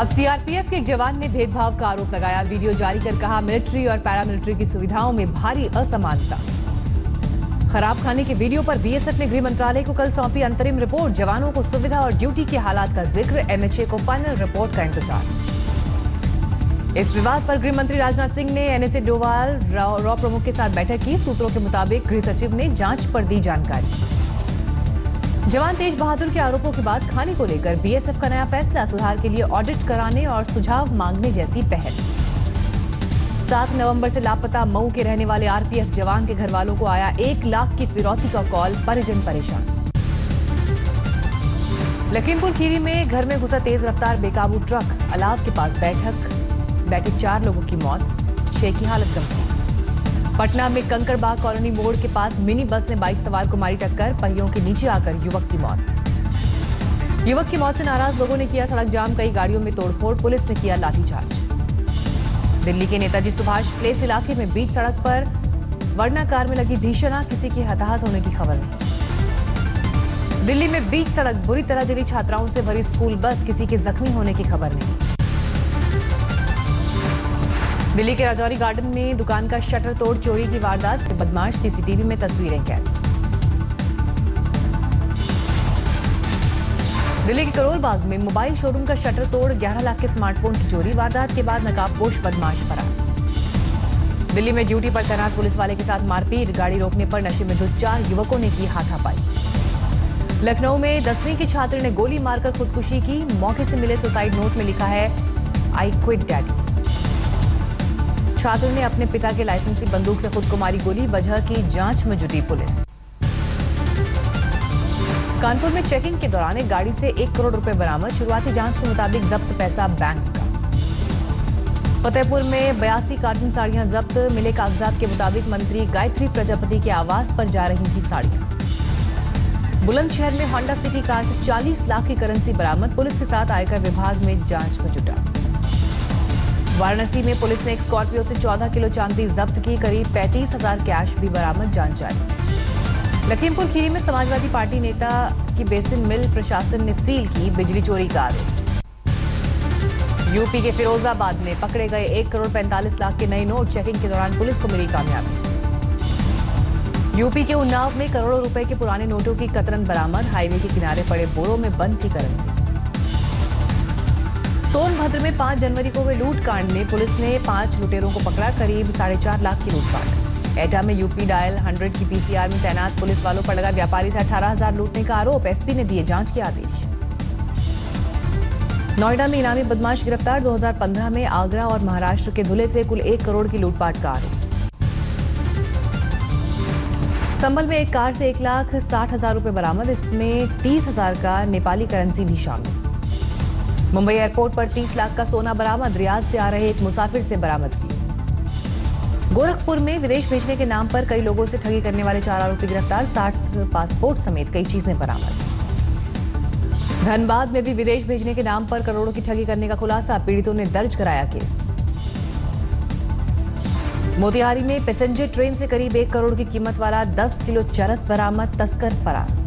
अब सीआरपीएफ के एक जवान ने भेदभाव का आरोप लगाया। वीडियो जारी कर कहा, मिलिट्री और पैरामिलिट्री की सुविधाओं में भारी असमानता। खराब खाने के वीडियो पर बीएसएफ ने गृह मंत्रालय को कल सौंपी अंतरिम रिपोर्ट। जवानों को सुविधा और ड्यूटी के हालात का जिक्र। एनएचए को फाइनल रिपोर्ट का इंतजार। इस विवाद पर गृह मंत्री राजनाथ सिंह ने एनएसए डोभाल रॉ प्रमुख के साथ बैठक की। सूत्रों के मुताबिक गृह सचिव ने जांच पर दी जानकारी। जवान तेज बहादुर के आरोपों के बाद खाने को लेकर बीएसएफ का नया फैसला। सुधार के लिए ऑडिट कराने और सुझाव मांगने जैसी पहल। 7 नवंबर से लापता मऊ के रहने वाले आरपीएफ जवान के घर वालों को आया 1 लाख की फिरौती का कॉल। परिजन परेशान। लखीमपुर खीरी में घर में घुसा तेज रफ्तार बेकाबू ट्रक। अलाव के पास बैठे 4 लोगों की मौत, 6 की हालत गंभीर। पटना में कंकड़बाग कॉलोनी मोड़ के पास मिनी बस ने बाइक सवार को मारी टक्कर। पहियों के नीचे आकर युवक की मौत। युवक की मौत से नाराज लोगों ने किया सड़क जाम। कई गाड़ियों में तोड़फोड़। पुलिस ने किया लाठीचार्ज। दिल्ली के नेताजी सुभाष प्लेस इलाके में बीच सड़क पर वर्ना कार में लगी भीषण आग। किसी की हताहत होने की खबर नहीं। दिल्ली में बीच सड़क बुरी तरह जली। छात्राओं से भरी स्कूल बस। किसी के जख्मी होने की खबर नहीं। दिल्ली के राजौरी गार्डन में दुकान का शटर तोड़ चोरी की वारदात से बदमाश। सीसीटीवी में तस्वीरें कैद। दिल्ली के करोल बाग में मोबाइल शोरूम का शटर तोड़ 11 लाख के स्मार्टफोन की चोरी। वारदात के बाद नकाबपोश बदमाश फरार। दिल्ली में ड्यूटी पर तैनात पुलिस वाले के साथ मारपीट। गाड़ी रोकने पर नशे में धुत 4 युवकों ने की हाथापाई। लखनऊ में 10वीं की छात्र ने गोली मारकर खुदकुशी की। मौके से मिले सुसाइड नोट में लिखा है, आई क्विट डैडी। छात्र ने अपने पिता के लाइसेंसी बंदूक से खुद को मारी गोली। वजह की जांच में जुटी पुलिस। कानपुर में चेकिंग के दौरान एक गाड़ी से 1 करोड़ रुपए बरामद। शुरुआती जांच के मुताबिक जब्त पैसा बैंक का। फतेहपुर में 82 कार्टन साड़ियां जब्त। मिले कागजात के मुताबिक मंत्री गायत्री प्रजापति के आवास पर जा रही थी साड़ियां। बुलंदशहर में होंडा सिटी कार से 40 लाख की करेंसी बरामद। पुलिस के साथ आयकर विभाग में जांच में जुटा। वाराणसी में पुलिस ने एक स्कॉर्पियो से 14 किलो चांदी जब्त की। करीब 35,000 कैश भी बरामद। जांच जारी। लखीमपुर खीरी में समाजवादी पार्टी नेता की बेसिन मिल प्रशासन ने सील की। बिजली चोरी का आरोप। यूपी के फिरोजाबाद में पकड़े गए 1 करोड़ 45 लाख के नए नोट। चेकिंग के दौरान पुलिस को मिली कामयाबी। यूपी के उन्नाव में करोड़ों रुपए के पुराने नोटों की कतरन बरामद। हाईवे के किनारे पड़े बोरों में बंद थी करेंसी। सोनभद्र में 5 जनवरी को हुए लूटकांड में पुलिस ने 5 लुटेरों को पकड़ा। करीब 4.5 लाख की लूटपाट। एटा में यूपी डायल 100 की पीसीआर में तैनात पुलिस वालों पर लगा व्यापारी से 18,000 लूटने का आरोप। एसपी ने दिए जांच के आदेश। नोएडा में इनामी बदमाश गिरफ्तार। 2015 में आगरा और महाराष्ट्र के धुले से कुल 1 करोड़ की लूटपाट का आरोप। संभल में एक कार से 1,60,000 रुपए बरामद। इसमें 30,000 का नेपाली करेंसी भी शामिल। मुंबई एयरपोर्ट पर 30 लाख का सोना बरामद। रियाद से आ रहे एक मुसाफिर से बरामद की। गोरखपुर में विदेश भेजने के नाम पर कई लोगों से ठगी करने वाले 4 आरोपी गिरफ्तार। 60 पासपोर्ट समेत कई चीजें बरामद। धनबाद में भी विदेश भेजने के नाम पर करोड़ों की ठगी करने का खुलासा। पीड़ितों ने दर्ज कराया केस। मोतिहारी में पैसेंजर ट्रेन से करीब 1 करोड़ की कीमत वाला 10 किलो चरस बरामद। तस्कर फरार।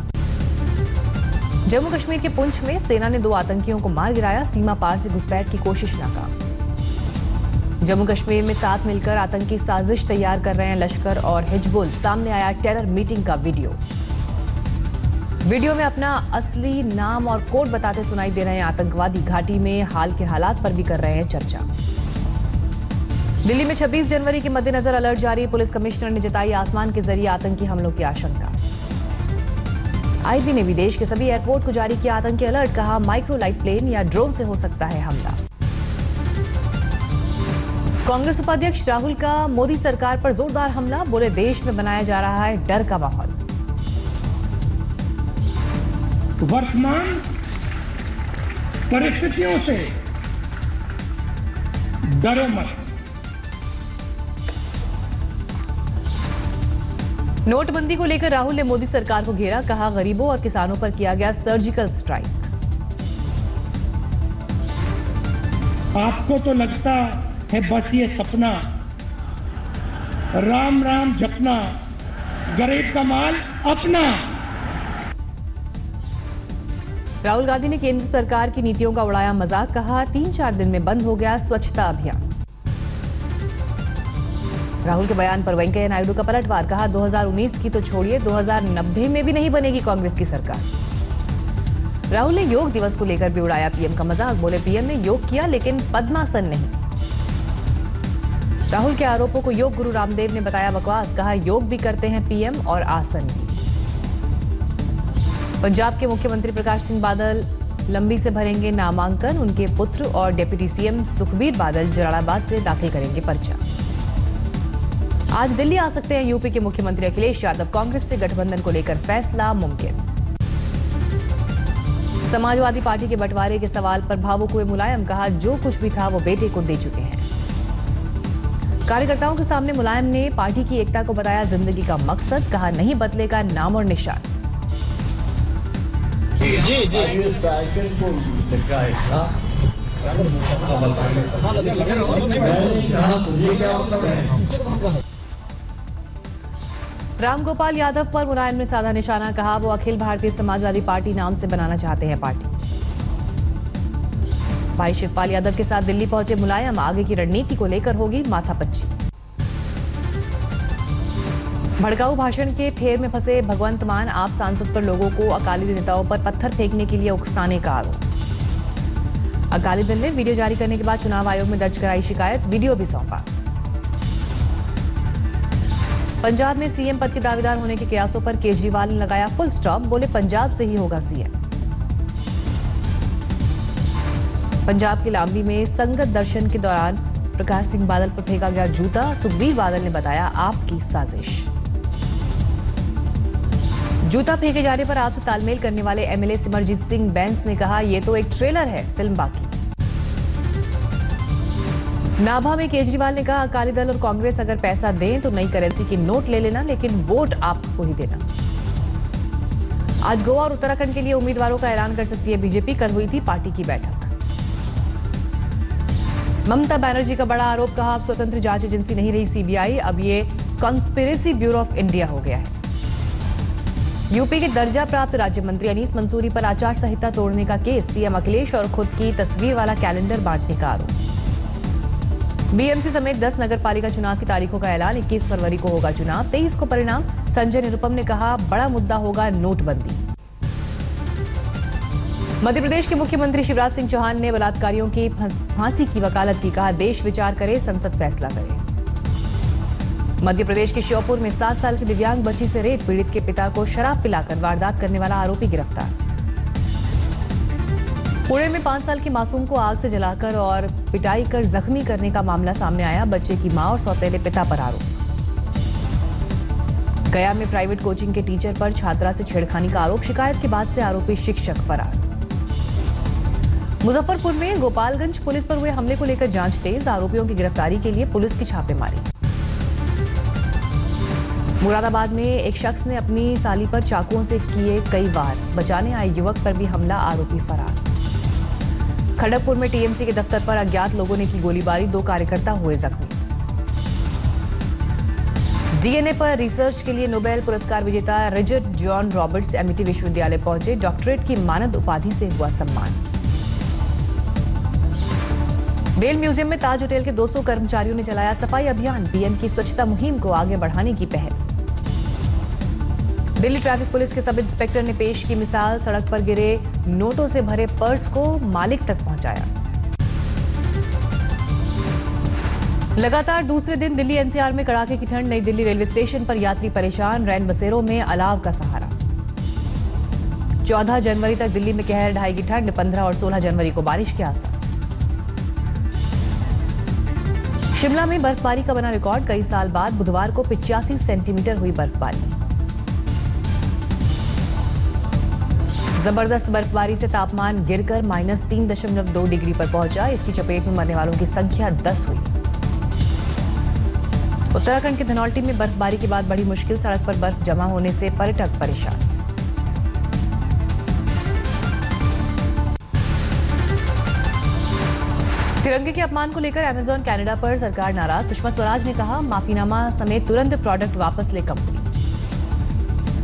जम्मू कश्मीर के पुंछ में सेना ने 2 आतंकियों को मार गिराया। सीमा पार से घुसपैठ की कोशिश नाकाम। जम्मू कश्मीर में साथ मिलकर आतंकी साजिश तैयार कर रहे हैं लश्कर और हिजबुल। सामने आया टेरर मीटिंग का वीडियो में अपना असली नाम और कोड बताते सुनाई दे रहे हैं आतंकवादी। घाटी में हाल के हालात पर भी कर रहे हैं चर्चा। दिल्ली में 26 जनवरी के मद्देनजर अलर्ट जारी। पुलिस कमिश्नर ने जताई आसमान के जरिए आतंकी हमलों की आशंका। आईबी ने विदेश के सभी एयरपोर्ट को जारी किया आतंकी अलर्ट। कहा, माइक्रो लाइट प्लेन या ड्रोन से हो सकता है हमला। कांग्रेस उपाध्यक्ष राहुल का मोदी सरकार पर जोरदार हमला। बोले, देश में बनाया जा रहा है डर का माहौल। वर्तमान परिस्थितियों से डरो मत। नोटबंदी को लेकर राहुल ने मोदी सरकार को घेरा। कहा, गरीबों और किसानों पर किया गया सर्जिकल स्ट्राइक। आपको तो लगता है बस ये सपना, राम राम जपना, गरीब का माल अपना। राहुल गांधी ने केंद्र सरकार की नीतियों का उड़ाया मजाक, कहा 3-4 दिन में बंद हो गया स्वच्छता अभियान। राहुल के बयान पर वेंकैया नायडू का पलटवार, कहा 2019 की तो छोड़िए 2090 में भी नहीं बनेगी कांग्रेस की सरकार। राहुल ने योग दिवस को लेकर भी उड़ाया पीएम का मजाक, बोले पीएम ने योग किया लेकिन पद्मासन नहीं। राहुल के आरोपों को योग गुरु रामदेव ने बताया बकवास, कहा योग भी करते हैं पीएम और आसन भी। पंजाब के मुख्यमंत्री प्रकाश सिंह बादल लंबी से भरेंगे नामांकन, उनके पुत्र और डिप्टी सीएम सुखबीर बादल जलालाबाद से दाखिल करेंगे पर्चा। आज दिल्ली आ सकते हैं यूपी के मुख्यमंत्री अखिलेश यादव, कांग्रेस से गठबंधन को लेकर फैसला मुमकिन। समाजवादी पार्टी के बंटवारे के सवाल पर भावुक हुए मुलायम, कहा जो कुछ भी था वो बेटे को दे चुके हैं। कार्यकर्ताओं के सामने मुलायम ने पार्टी की एकता को बताया जिंदगी का मकसद, कहा नहीं बदलेगा नाम और निशान। रामगोपाल यादव पर मुलायम ने साधा निशाना, कहा वो अखिल भारतीय समाजवादी पार्टी नाम से बनाना चाहते हैं पार्टी। भाई शिवपाल यादव के साथ दिल्ली पहुंचे मुलायम, आगे की रणनीति को लेकर होगी माथापच्ची। भड़काऊ भाषण के फेर में फंसे भगवंत मान, आप सांसद पर लोगों को अकाली नेताओं पर पत्थर फेंकने के लिए उकसाने का आरोप। अकाली दल ने वीडियो जारी करने के बाद चुनाव आयोग में दर्ज कराई शिकायत, वीडियो भी सौंपा। पंजाब में सीएम पद के दावेदार होने के कयासों पर केजरीवाल ने लगाया फुल स्टॉप, बोले पंजाब से ही होगा सीएम। पंजाब के लांबी में संगत दर्शन के दौरान प्रकाश सिंह बादल पर फेंका गया जूता, सुखबीर बादल ने बताया आपकी साजिश। जूता फेंके जाने पर आपसे तालमेल करने वाले एमएलए सिमरजीत सिंह बैंस ने कहा यह तो एक ट्रेलर है, फिल्म बाकी। नाभा में केजरीवाल ने कहा अकाली दल और कांग्रेस अगर पैसा दें तो नई करेंसी की नोट ले लेना, लेकिन वोट आपको ही देना। आज गोवा और उत्तराखंड के लिए उम्मीदवारों का ऐलान कर सकती है बीजेपी, कल हुई थी पार्टी की बैठक। ममता बनर्जी का बड़ा आरोप, कहा अब स्वतंत्र जांच एजेंसी नहीं रही सीबीआई, अब ये कॉन्स्पिरेसी ब्यूरो ऑफ इंडिया हो गया है। यूपी के दर्जा प्राप्त राज्य मंत्री अनीस मंसूरी पर आचार संहिता तोड़ने का केस, सीएम अखिलेश और खुद की तस्वीर वाला कैलेंडर बांटने का आरोप। बीएमसी समेत 10 नगर पालिका चुनाव की तारीखों का ऐलान, 21 फरवरी को होगा चुनाव, 23 को परिणाम। संजय निरुपम ने कहा बड़ा मुद्दा होगा नोटबंदी। मध्य प्रदेश के मुख्यमंत्री शिवराज सिंह चौहान ने बलात्कारियों की फांसी की वकालत की, कहा देश विचार करे, संसद फैसला करे। मध्य प्रदेश के श्योपुर में 7 साल की दिव्यांग बच्ची से रेप, पीड़ित के पिता को शराब पिलाकर वारदात करने वाला आरोपी गिरफ्तार। पुणे में 5 साल की मासूम को आग से जलाकर और पिटाई कर जख्मी करने का मामला सामने आया, बच्चे की मां और सौतेले पिता पर आरोप। गया में प्राइवेट कोचिंग के टीचर पर छात्रा से छेड़खानी का आरोप, शिकायत के बाद से आरोपी शिक्षक फरार। मुजफ्फरपुर में गोपालगंज पुलिस पर हुए हमले को लेकर जांच तेज, आरोपियों की गिरफ्तारी के लिए पुलिस की छापेमारी। मुरादाबाद में एक शख्स ने अपनी साली पर चाकुओं से किए कई वार, बचाने आए युवक पर भी हमला, आरोपी फरार। खड़गपुर में टीएमसी के दफ्तर पर अज्ञात लोगों ने की गोलीबारी, 2 कार्यकर्ता हुए जख्मी। डीएनए पर रिसर्च के लिए नोबेल पुरस्कार विजेता रिचर्ड जॉन रॉबर्ट्स एमिटी विश्वविद्यालय पहुंचे, डॉक्टरेट की मानद उपाधि से हुआ सम्मान। डेल म्यूजियम में ताज होटल के 200 कर्मचारियों ने चलाया सफाई अभियान, पीएम की स्वच्छता मुहिम को आगे बढ़ाने की पहल। दिल्ली ट्रैफिक पुलिस के सब इंस्पेक्टर ने पेश की मिसाल, सड़क पर गिरे नोटों से भरे पर्स को मालिक तक पहुंचाया। लगातार दूसरे दिन दिल्ली एनसीआर में कड़ाके की ठंड, नई दिल्ली रेलवे स्टेशन पर यात्री परेशान, रैन बसेरों में अलाव का सहारा। 14 जनवरी तक दिल्ली में कहर ढाएगी ठंड, 15 और 16 जनवरी को बारिश के आसार। शिमला में बर्फबारी का बना रिकॉर्ड, कई साल बाद बुधवार को 85 सेंटीमीटर हुई बर्फबारी। जबरदस्त बर्फबारी से तापमान गिरकर -3.2 डिग्री पर पहुंचा, इसकी चपेट में मरने वालों की संख्या 10 हुई। उत्तराखंड के धनौल्टी में बर्फबारी के बाद बड़ी मुश्किल, सड़क पर बर्फ जमा होने से पर्यटक परेशान। तिरंगे के अपमान को लेकर अमेजॉन कनाडा पर सरकार नाराज, सुषमा स्वराज ने कहा माफीनामा समेत तुरंत प्रोडक्ट वापस ले कंपनी।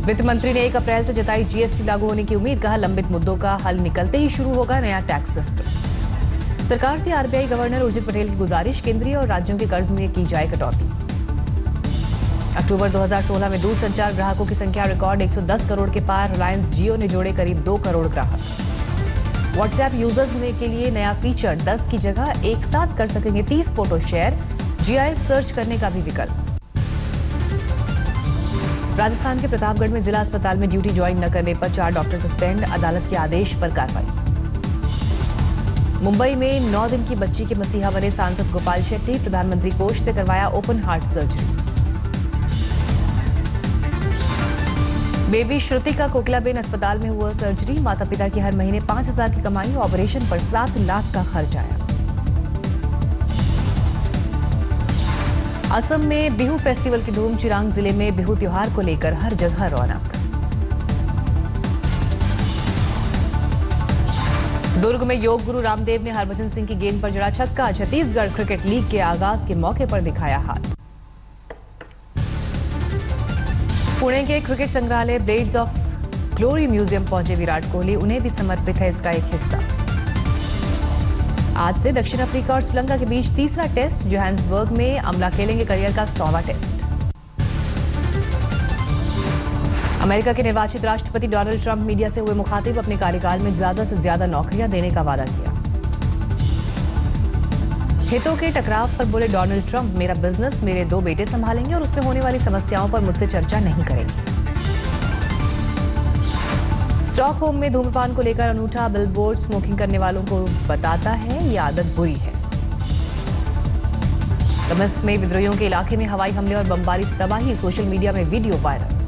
वित्त मंत्री ने 1 अप्रैल से जताई जीएसटी लागू होने की उम्मीद। कहा लंबित मुद्दों का हल निकलते ही शुरू होगा नया टैक्स सिस्टम। सरकार से आरबीआई गवर्नर उर्जित पटेल की गुजारिश, केंद्रीय और राज्यों के कर्ज में की जाए कटौती। अक्टूबर 2016 में दूरसंचार ग्राहकों की संख्या रिकॉर्ड 110 करोड़ के पार। रिलायंस जियो ने जोड़े करीब 2 करोड़ ग्राहक। व्हाट्सएप यूजर्स के लिए नया फीचर, 10 की जगह एक साथ कर सकेंगे 30 फोटो शेयर। जीआईएफ सर्च करने का भी विकल्प। राजस्थान के प्रतापगढ़ में जिला अस्पताल में ड्यूटी ज्वाइन न करने पर 4 डॉक्टर सस्पेंड। अदालत के आदेश पर कार्रवाई। मुंबई में 9 दिन की बच्ची के मसीहा बने सांसद गोपाल शेट्टी। प्रधानमंत्री कोष से करवाया ओपन हार्ट सर्जरी। बेबी श्रुति का कोकिलाबेन अस्पताल में हुआ सर्जरी। माता पिता की हर महीने 5,000 की कमाई, ऑपरेशन पर 7 लाख का खर्च आया। असम में बिहू फेस्टिवल की धूम। चिरांग जिले में बिहू त्योहार को लेकर हर जगह रौनक। दुर्ग में योग गुरु रामदेव ने हरभजन सिंह की गेंद पर जड़ा छक्का। छत्तीसगढ़ क्रिकेट लीग के आगाज के मौके पर दिखाया हाथ। पुणे के क्रिकेट संग्रहालय ब्लेड्स ऑफ ग्लोरी म्यूजियम पहुंचे विराट कोहली। उन्हें भी समर्पित है इसका एक हिस्सा। आज से दक्षिण अफ्रीका और श्रीलंका के बीच तीसरा टेस्ट। जोहान्सबर्ग में अमला खेलेंगे करियर का 100वां टेस्ट। अमेरिका के निर्वाचित राष्ट्रपति डोनाल्ड ट्रंप मीडिया से हुए मुखातिब। अपने कार्यकाल में ज्यादा से ज्यादा नौकरियां देने का वादा किया। हितों के टकराव पर बोले डोनाल्ड ट्रंप, मेरा बिजनेस मेरे 2 बेटे संभालेंगे और उसमें होने वाली समस्याओं पर मुझसे चर्चा नहीं करेंगे। स्टॉकहोम में धूम्रपान को लेकर अनूठा बिलबोर्ड। स्मोकिंग करने वालों को बताता है ये आदत बुरी है। दमिश्क में विद्रोहियों के इलाके में हवाई हमले और बमबारी से तबाही। सोशल मीडिया में वीडियो वायरल।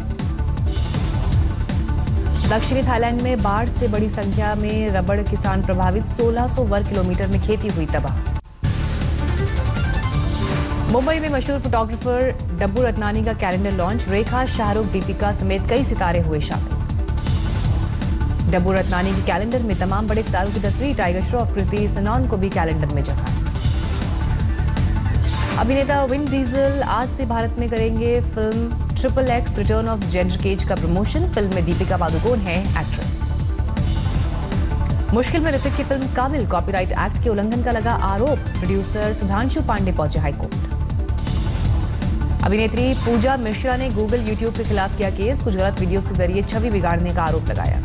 दक्षिणी थाईलैंड में बाढ़ से बड़ी संख्या में रबड़ किसान प्रभावित। 1600 वर्ग किलोमीटर में खेती हुई तबाह। मुंबई में मशहूर फोटोग्राफर डब्बू रत्नानी का कैलेंडर लॉन्च। रेखा, शाहरुख, दीपिका समेत कई सितारे हुए शामिल। डब्बू रत्नानी के कैलेंडर में तमाम बड़े सितारों की तस्वीर। टाइगर श्रॉफ, कृति सनॉन को भी कैलेंडर में जगह। अभिनेता विन डीजल आज से भारत में करेंगे film XXX return of Xander Cage का प्रमोशन। फिल्म में दीपिका पादुकोण है एक्ट्रेस। मुश्किल में ऋतिक की फिल्म काबिल कॉपीराइट एक्ट के उल्लंघन का लगा आरोप। प्रोड्यूसर सुधांशु पांडे पहुंचे हाईकोर्ट। अभिनेत्री पूजा मिश्रा ने गूगल, यूट्यूब के खिलाफ किया केस। कुछ गलत वीडियोस के जरिए छवि बिगाड़ने का आरोप लगाया।